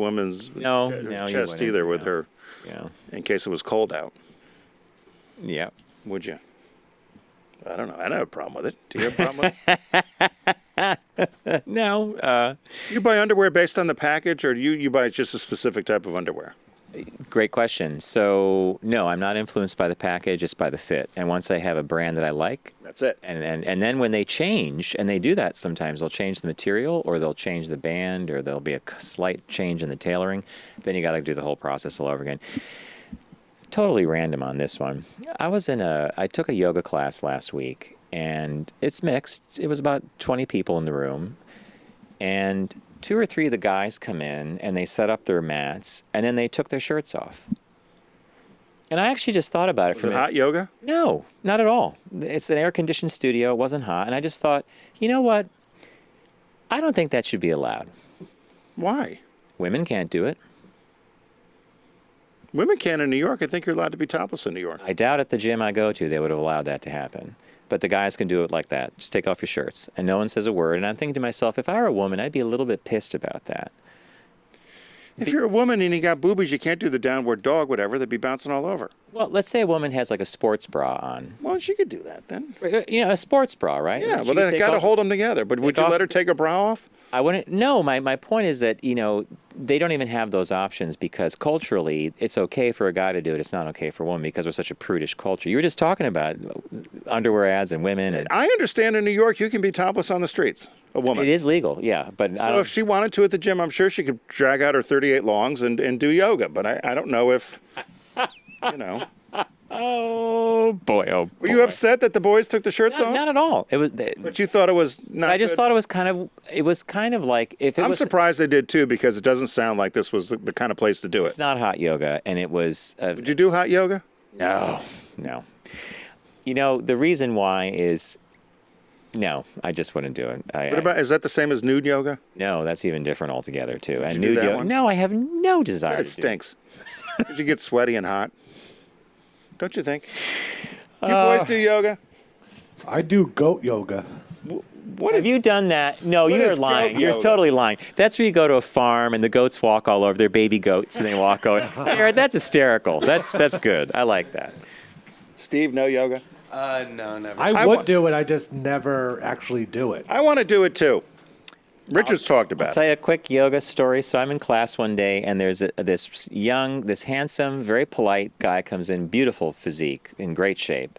No, ch- no, you chest wouldn't, either with no. her yeah, in case it was cold out. yeah. Would you? I don't know. I don't have a problem with it. Do you have a problem with it? No, You buy underwear based on the package, or do you buy just a specific type of underwear? great question. So no, I'm not influenced by the package; it's by the fit. And once I have a brand that I like, That's it. and then when they change, and they do that sometimes, they'll change the material, or they'll change the band, or there'll be a slight change in the tailoring. Then you got to do the whole process all over again. Totally random on this one. I took a yoga class last week, and it's mixed. It was about 20 people in the room, and 2 or 3 of the guys come in and they set up their mats, and then they took their shirts off. And I actually just thought about it Was for a it minute. hot yoga? No, not at all. It's an air-conditioned studio. It wasn't hot, and I just thought, you know what? I don't think that should be allowed. Why? Women can't do it. Women can in New York. I think you're allowed to be topless in New York. I doubt at the gym I go to they would have allowed that to happen. But the guys can do it like that. Just take off your shirts. And no one says a word. And I'm thinking to myself, if I were a woman, I'd be a little bit pissed about that. If you're a woman and you got boobies, you can't do the downward dog, whatever. They'd be bouncing all over. Well, let's say a woman has like a sports bra on. Well, she could do that then. You know, a sports bra, right? Yeah, She well, could then take got to off- hold them together. But would you off- let her take her bra off? I wouldn't. No, my point is that, you know, they don't even have those options because culturally it's okay for a guy to do it. It's not okay for a woman because we're such a prudish culture. You were just talking about underwear ads and women. And I understand in New York you can be topless on the streets, a woman. it is legal, yeah. But I So don't, if she wanted to at the gym, I'm sure she could drag out her 38 longs and do yoga. But I don't know if, you know. oh boy, oh boy. Were you upset that the boys took the shirts off? Not at all. It was. But you thought it was not I just good? thought it was kind of. It was kind of like if it I'm was. surprised they did too because it doesn't sound like this was the kind of place to do it. It's not hot yoga, and it was. Did you do hot yoga? No. You know the reason why is. No, I just wouldn't do it. What about, is that the same as nude yoga? No, that's even different altogether too. Would And you do nude that yoga. one? No, I have no desire. But it to stinks. Did you get sweaty and hot? Don't you think? You boys do yoga? I do goat yoga. What Have you done that? No, what you're is lying. goat You're yoga? totally lying. That's where you go to a farm and the goats walk all over. They're baby goats and they walk over. Garrett, that's hysterical. That's good. I like that. Steve, no yoga? No, never. I would do it. I just never actually do it. I want to do it too. Richard's talked about I'll tell you a quick yoga story. So I'm in class one day, and there's this handsome, very polite guy comes in, beautiful physique, in great shape.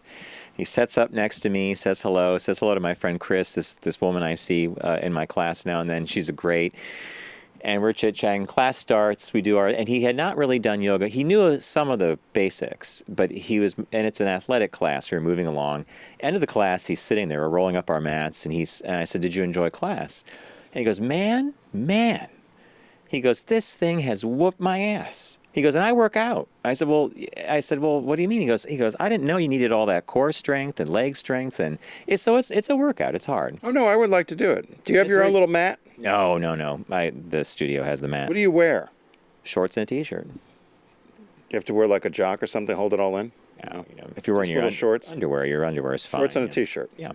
He sets up next to me, says hello to my friend Chris, this woman I see in my class now and then. She's a great. And we're chit-chatting. Class starts. We do and he had not really done yoga. He knew some of the basics, but and it's an athletic class. We were moving along. End of the class, he's sitting there. We're rolling up our mats, and I said, "Did you enjoy class?" And he goes, man. He goes, "This thing has whooped my ass." He goes, "And I work out." I said, well, what do you mean? He goes, "I didn't know you needed all that core strength and leg strength, and it's a workout. It's hard." Oh no, I would like to do it. Do you have your own little mat? No. The studio has the mat. What do you wear? Shorts and a t-shirt. You have to wear like a jock or something, hold it all in? No, if you're wearing Just your little shorts? underwear, your underwear is fine. Shorts and a yeah. t-shirt. Yeah.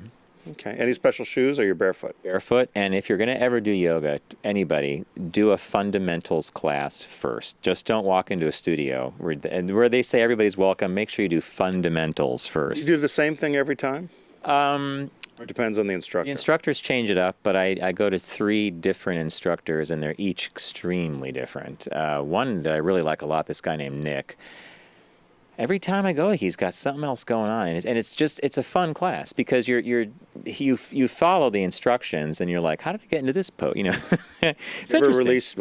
Okay. Any special shoes or you're barefoot? Barefoot, and if you're going to ever do yoga, anybody, do a fundamentals class first. Just don't walk into a studio where they say everybody's welcome. Make sure you do fundamentals first. You do the same thing every time? Or it depends on the instructor? The instructors change it up, but I go to 3 different instructors, and they're each extremely different. One that I really like a lot, this guy named Nick. Every time I go, he's got something else going on, and it's a fun class because you follow the instructions, and you're like, how did I get into this pose? You know, it's Ever interesting. release,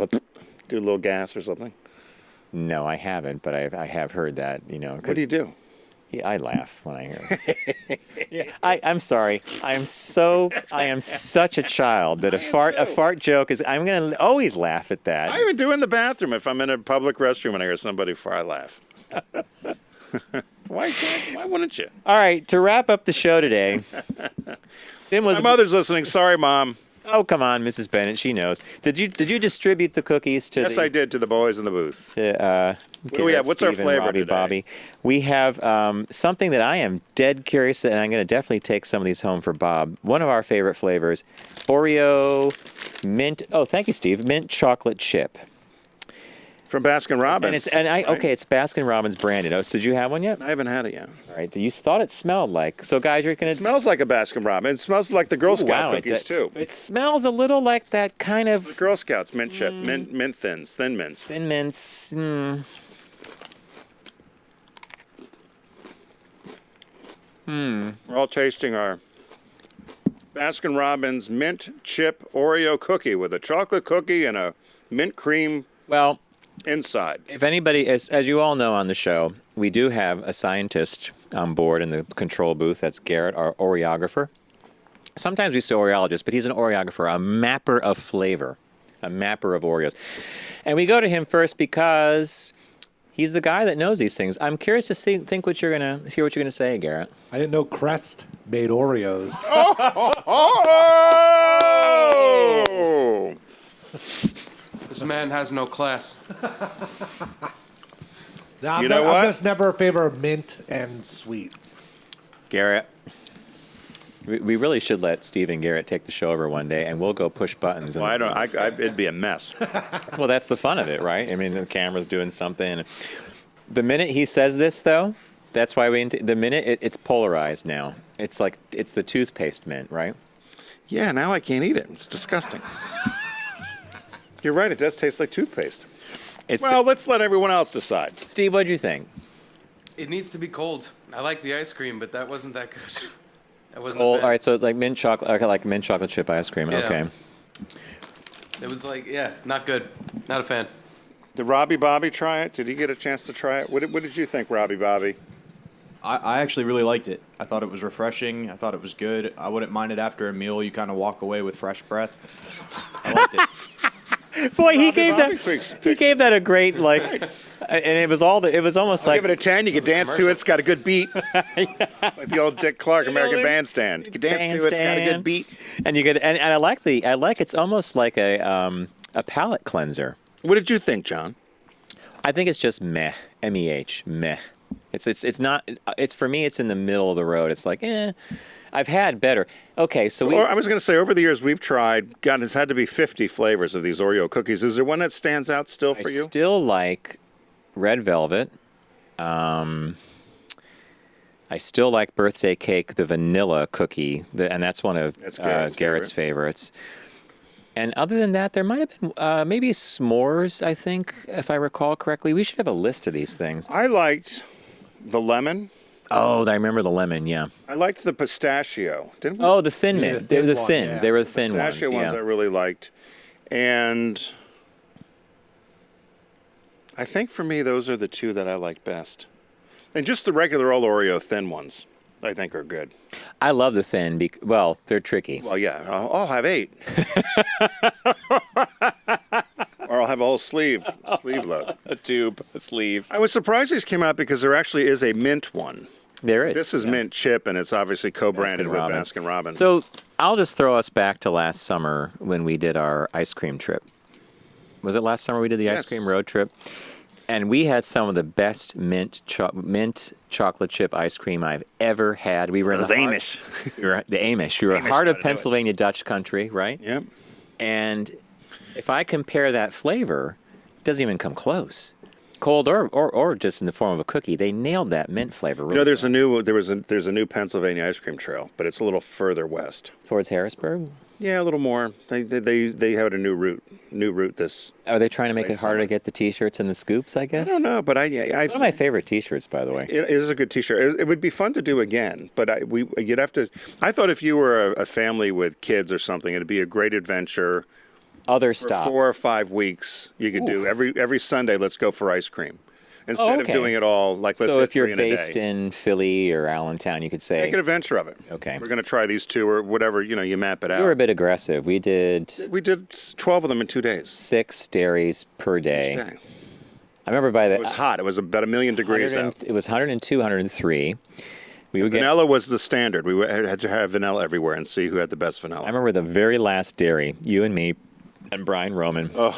do a little gas or something? No, I haven't, but I have heard that. You know, What do you do? Yeah, I laugh when I hear it. Yeah, I'm sorry. I am such a child that a fart joke is. I'm gonna always laugh at that. I even do in the bathroom. If I'm in a public restroom and I hear somebody fart, I laugh. Why wouldn't you? All right, to wrap up the show today, Tim was. My mother's listening. Sorry, Mom. Oh, come on, Mrs. Bennett. She knows. Did you distribute the cookies to Yes, the... I did, to the boys in the booth. What do we have? What's our flavor Robbie, today? Bobby. We have something that I am dead curious, and I'm going to definitely take some of these home for Bob. One of our favorite flavors, Oreo mint. Oh, thank you, Steve. Mint chocolate chip. From Baskin Robbins. It's Baskin Robbins branded. Oh, so did you have one yet? I haven't had it yet. All right. You thought it smelled like. So, guys, you're going It to. smells like a Baskin Robbins. It smells like the Girl Scout cookies, too. It smells a little like that kind of. The Girl Scouts mint chip, mint thins, thin mints. Thin mints. We're all tasting our Baskin Robbins mint chip Oreo cookie with a chocolate cookie and a mint cream Well, inside. if anybody, as you all know on the show, we do have a scientist on board in the control booth. That's Garrett, our Oreographer. Sometimes we say Oreologist, but he's an Oreographer, a mapper of flavor, a mapper of Oreos. And we go to him first because he's the guy that knows these things. I'm curious to hear what you're gonna say, Garrett. I didn't know Crest made Oreos. Oh! This man has no class. I'm You know what? I'm just never a favor of mint and sweet. Garrett, we really should let Steve and Garrett take the show over one day, and we'll go push buttons. Well, it'd be a mess. Well, that's the fun of it, right? I mean, the camera's doing something. The minute he says this, though, that's why the minute it's polarized now. It's like it's the toothpaste mint, right? Yeah, now I can't eat it. It's disgusting. You're right. It does taste like toothpaste. Let's let everyone else decide. Steve, what'd you think? It needs to be cold. I like the ice cream, but that wasn't that good. That wasn't. All right, so it's like mint chocolate. Okay, like mint chocolate chip ice cream. Yeah. Okay. It was like, not good. Not a fan. Did Robbie Bobby try it? Did he get a chance to try it? What did you think, Robbie Bobby? I actually really liked it. I thought it was refreshing. I thought it was good. I wouldn't mind it after a meal. You kind of walk away with fresh breath. I liked it. Boy, he Bobby gave that a great and it was almost I'll like give it a 10. You can dance to it. It's got a good beat. Like the old Dick Clark American Bandstand. You can dance to it. It's got a good beat. And you get and I like it's almost like a palate cleanser. What did you think, John? I think it's just meh, meh. It's not. It's for me. It's in the middle of the road. It's like I've had better. Okay, so I was going to say over the years we've tried. God, it's had to be 50 flavors of these Oreo cookies. Is there one that stands out still for you? I still like red velvet. I still like birthday cake, the vanilla cookie, and that's one of Garrett's favorites. And other than that, there might have been maybe s'mores, I think, if I recall correctly. We should have a list of these things. I liked the lemon. Oh, I remember the lemon, yeah. I liked the pistachio. Didn't we? Oh, the thin mint. They were the thin. Yeah. They were the thin ones. Pistachio ones I really liked. And I think for me, those are the two that I like best. And just the regular old Oreo thin ones, I think, are good. I love the thin. Well, they're tricky. Well, yeah, I'll have 8. Or I'll have a whole sleeve load. A tube, a sleeve. I was surprised these came out because there actually is a mint one. There is. This is mint chip, and it's obviously co-branded with Baskin Robbins. So I'll just throw us back to last summer when we did our ice cream trip. Was it last summer we did the ice cream road trip? And we had some of the best mint chocolate chip ice cream I've ever had. We were in the Amish. We were the Amish. We were heart of Pennsylvania Dutch country, right? Yep. And if I compare that flavor, it doesn't even come close. Cold or just in the form of a cookie, they nailed that mint flavor. Really there's a new Pennsylvania ice cream trail, but it's a little further west. Towards Harrisburg? Yeah, a little more. They had a new route this. Are they trying to make it harder to get the T-shirts and the scoops, I guess? I don't know, but I one of my favorite T-shirts, by the way. It is a good T-shirt. It would be fun to do again, but you'd have to. I thought if you were a family with kids or something, it'd be a great adventure. Other for stops. 4 or 5 weeks, you could do every Sunday. Let's go for ice cream instead of doing it all like let's. So say if you're 3 in a based day. in Philly or Allentown, you could say Make an adventure of it. Okay. We're going to try these 2 or whatever. You map it out. You were a bit aggressive. We did 12 of them in 2 days. 6 dairies per day. Each day. I remember by the. It was hot. It was about 1,000,000 degrees out. It was 102, 103. We would Vanilla was the standard. We had to have vanilla everywhere and see who had the best vanilla. I remember the very last dairy, you and me and Brian Roman. Ugh.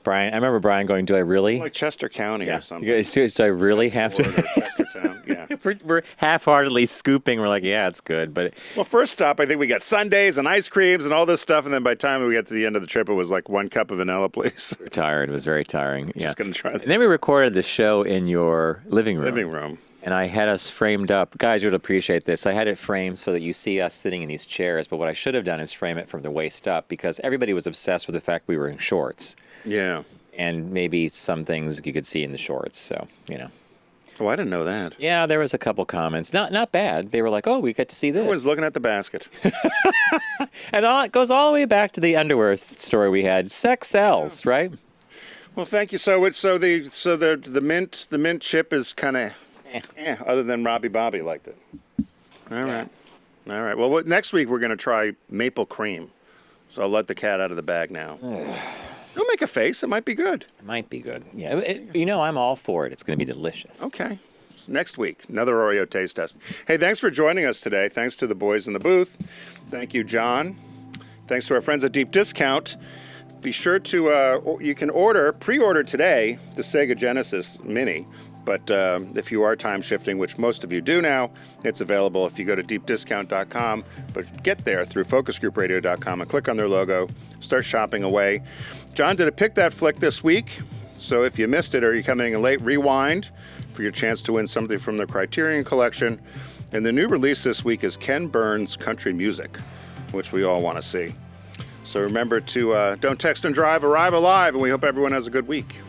Brian, I remember Brian going, do I really? Like Chester County or something. You guys, do I really have to? Chestertown, yeah. We're half-heartedly scooping. We're like, yeah, it's good. But Well, first stop, I think we got sundaes and ice creams and all this stuff. And then by the time we got to the end of the trip, it was like 1 cup of vanilla, please. we're tired. It was very tiring. Yeah. Just going to try that. And then we recorded the show in your living room. And I had us framed up. Guys, you would appreciate this. I had it framed so that you see us sitting in these chairs. But what I should have done is frame it from the waist up because everybody was obsessed with the fact we were in shorts. Yeah. And maybe some things you could see in the shorts. So, you know. Oh, I didn't know that. Yeah, there was a couple comments. Not bad. They were like, oh, we get to see this. Everyone's looking at the basket. And it goes all the way back to the underwear story we had. Sex sells, right? Well, thank you. So the mint chip is kind of other than Robbie Bobby liked it. All right. Well, next week we're going to try maple cream. So I'll let the cat out of the bag now. Don't make a face. It might be good. It might be good. Yeah, I'm all for it. It's going to be delicious. Okay. Next week, another Oreo taste test. Hey, thanks for joining us today. Thanks to the boys in the booth. Thank you, John. Thanks to our friends at Deep Discount. Be sure to, you can pre-order today the Sega Genesis Mini. But if you are time shifting, which most of you do now, it's available if you go to deepdiscount.com. But get there through focusgroupradio.com and click on their logo. Start shopping away. John did a Pick That Flick this week. So if you missed it or you're coming in late, rewind for your chance to win something from the Criterion Collection. And the new release this week is Ken Burns' Country Music, which we all want to see. So remember to don't text and drive, arrive alive, and we hope everyone has a good week.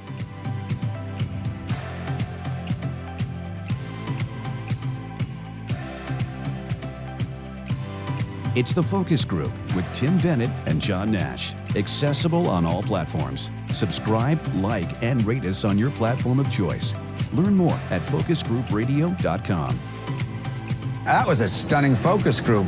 It's The Focus Group with Tim Bennett and John Nash. Accessible on all platforms. Subscribe, like, and rate us on your platform of choice. Learn more at focusgroupradio.com. That was a stunning focus group.